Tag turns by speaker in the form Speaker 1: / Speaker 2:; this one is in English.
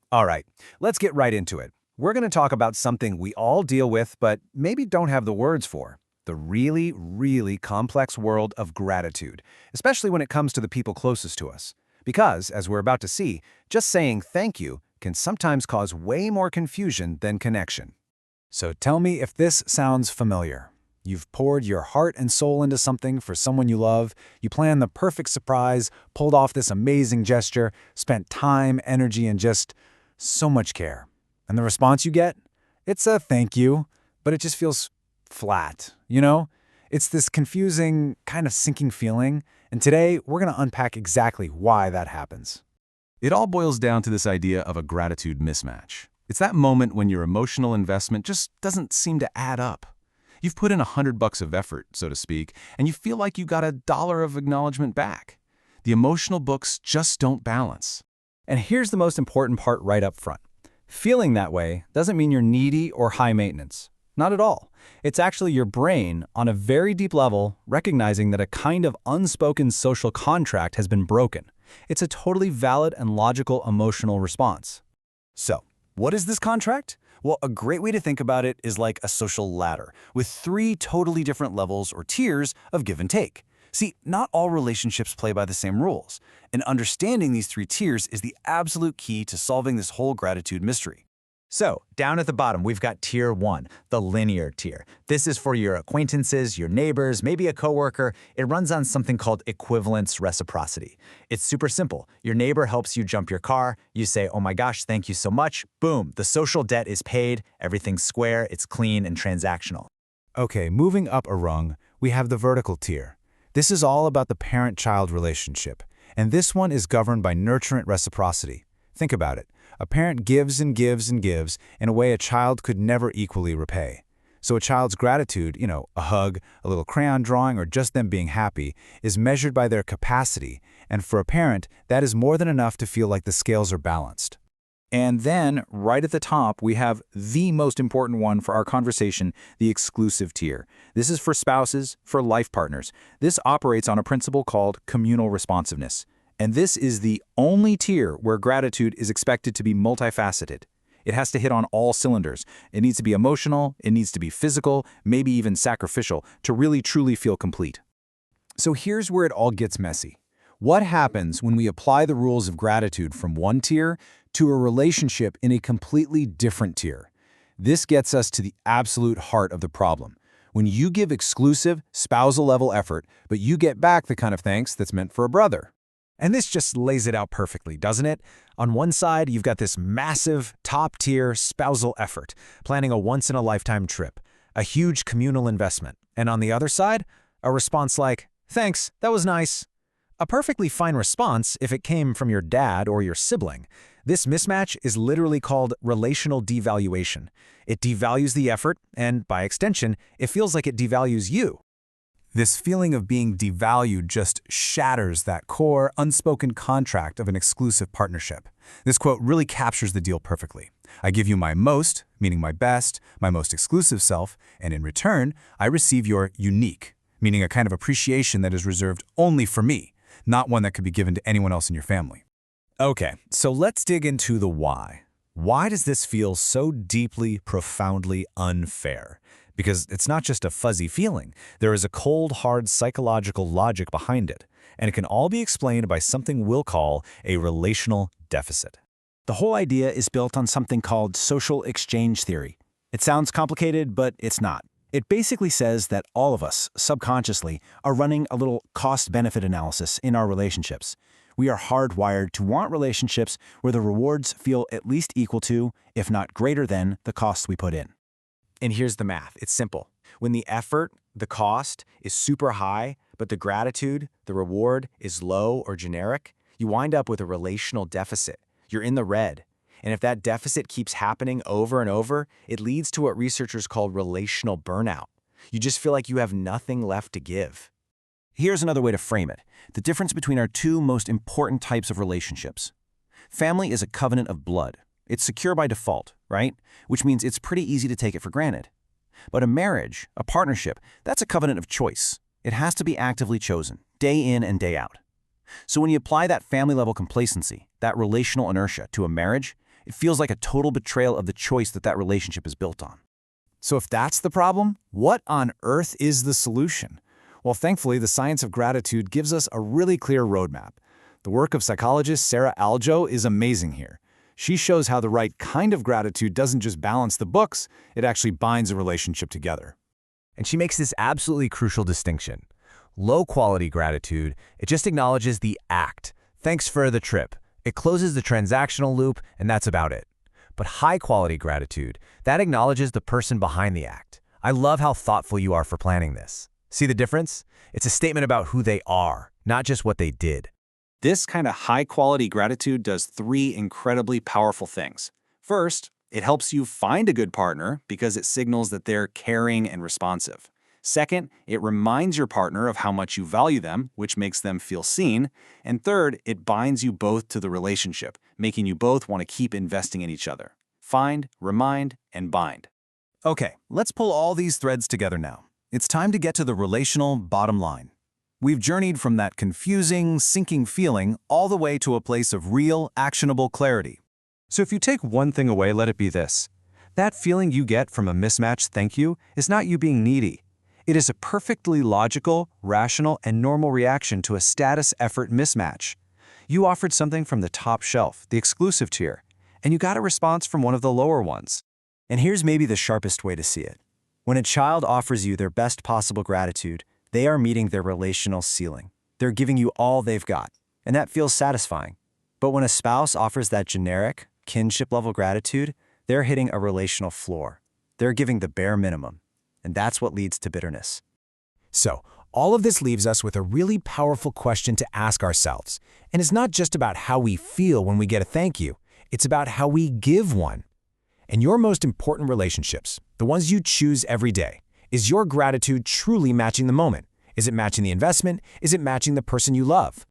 Speaker 1: All right, let's get right into it. We're going to talk about something we all deal with, but maybe don't have the words for. The really, really complex world of gratitude, especially when it comes to the people closest to us. Because, as we're about to see, just saying thank you can sometimes cause way more confusion than connection. So tell me if this sounds familiar. You've poured your heart and soul into something for someone you love, you planned the perfect surprise, pulled off this amazing gesture, spent time, energy, and just so much care. And the response you get? It's a thank you, but it just feels flat, you know? It's this confusing, kind of sinking feeling, and today we're going to unpack exactly why that happens.
Speaker 2: It all boils down to this idea of a gratitude mismatch. It's that moment when your emotional investment just doesn't seem to add up. You've put in $100 of effort, so to speak, and you feel like you got $1 of acknowledgement back. The emotional books just don't balance.
Speaker 1: And here's the most important part right up front. Feeling that way doesn't mean you're needy or high maintenance. Not at all. It's actually your brain, on a very deep level, recognizing that a kind of unspoken social contract has been broken. It's a totally valid and logical emotional response. So, what is this contract? Well, a great way to think about it is like a social ladder, with 3 totally different levels or tiers of give and take. See, not all relationships play by the same rules, and understanding these 3 tiers is the absolute key to solving this whole gratitude mystery.
Speaker 3: So, down at the bottom, we've got Tier 1, the linear tier. This is for your acquaintances, your neighbors, maybe a coworker. It runs on something called equivalence reciprocity. It's super simple. Your neighbor helps you jump your car. You say, oh my gosh, thank you so much. Boom, the social debt is paid. Everything's square, it's clean and transactional.
Speaker 1: Okay, moving up a rung, we have the vertical tier. This is all about the parent-child relationship, and this one is governed by nurturant reciprocity. Think about it. A parent gives and gives and gives in a way a child could never equally repay. So a child's gratitude, a hug, a little crayon drawing, or just them being happy, is measured by their capacity, and for a parent, that is more than enough to feel like the scales are balanced. And then, right at the top, we have the most important one for our conversation, the exclusive tier. This is for spouses, for life partners. This operates on a principle called communal responsiveness. And this is the only tier where gratitude is expected to be multifaceted. It has to hit on all cylinders. It needs to be emotional, it needs to be physical, maybe even sacrificial, to really truly feel complete. So here's where it all gets messy. What happens when we apply the rules of gratitude from one tier to a relationship in a completely different tier? This gets us to the absolute heart of the problem. When you give exclusive, spousal-level effort, but you get back the kind of thanks that's meant for a brother. And this just lays it out perfectly, doesn't it? On one side, you've got this massive, top-tier spousal effort, planning a once-in-a-lifetime trip, a huge communal investment. And on the other side, a response like, thanks, that was nice. A perfectly fine response if it came from your dad or your sibling. This mismatch is literally called relational devaluation. It devalues the effort, and by extension, it feels like it devalues you. This feeling of being devalued just shatters that core, unspoken contract of an exclusive partnership. This quote really captures the deal perfectly. I give you my most, meaning my best, my most exclusive self, and in return, I receive your unique, meaning a kind of appreciation that is reserved only for me, not one that could be given to anyone else in your family. Okay, so let's dig into the why. Why does this feel so deeply, profoundly unfair? Because it's not just a fuzzy feeling. There is a cold, hard psychological logic behind it, and it can all be explained by something we'll call a relational deficit. The whole idea is built on something called social exchange theory. It sounds complicated, but it's not. It basically says that all of us, subconsciously, are running a little cost-benefit analysis in our relationships. We are hardwired to want relationships where the rewards feel at least equal to, if not greater than, the costs we put in. And here's the math. It's simple. When the effort, the cost, is super high, but the gratitude, the reward, is low or generic, you wind up with a relational deficit. You're in the red. And if that deficit keeps happening over and over, it leads to what researchers call relational burnout. You just feel like you have nothing left to give. Here's another way to frame it. The difference between our 2 most important types of relationships. Family is a covenant of blood. It's secure by default, right? Which means it's pretty easy to take it for granted. But a marriage, a partnership, that's a covenant of choice. It has to be actively chosen, day in and day out. So when you apply that family-level complacency, that relational inertia, to a marriage,
Speaker 2: It feels like a total betrayal of the choice that relationship is built on.
Speaker 1: So if that's the problem, what on earth is the solution? Well, thankfully, the science of gratitude gives us a really clear roadmap. The work of psychologist Sarah Aljo is amazing here. She shows how the right kind of gratitude doesn't just balance the books, it actually binds a relationship together.
Speaker 4: And she makes this absolutely crucial distinction. Low-quality gratitude, it just acknowledges the act. Thanks for the trip. It closes the transactional loop, and that's about it. But high-quality gratitude, that acknowledges the person behind the act. I love how thoughtful you are for planning this. See the difference? It's a statement about who they are, not just what they did.
Speaker 2: This kind of high-quality gratitude does 3 incredibly powerful things. First, it helps you find a good partner because it signals that they're caring and responsive. Second, it reminds your partner of how much you value them, which makes them feel seen. And third, it binds you both to the relationship, making you both want to keep investing in each other. Find, remind, and bind.
Speaker 1: Okay, let's pull all these threads together now. It's time to get to the relational bottom line. We've journeyed from that confusing, sinking feeling all the way to a place of real, actionable clarity.
Speaker 5: So if you take one thing away, let it be this. That feeling you get from a mismatched thank you is not you being needy. It is a perfectly logical, rational, and normal reaction to a status-effort mismatch. You offered something from the top shelf, the exclusive tier, and you got a response from one of the lower ones.
Speaker 6: And here's maybe the sharpest way to see it. When a child offers you their best possible gratitude, they are meeting their relational ceiling. They're giving you all they've got, and that feels satisfying. But when a spouse offers that generic, kinship-level gratitude, they're hitting a relational floor. They're giving the bare minimum, and that's what leads to bitterness.
Speaker 1: So, all of this leaves us with a really powerful question to ask ourselves. And it's not just about how we feel when we get a thank you. It's about how we give one. In your most important relationships, the ones you choose every day, is your gratitude truly matching the moment? Is it matching the investment? Is it matching the person you love?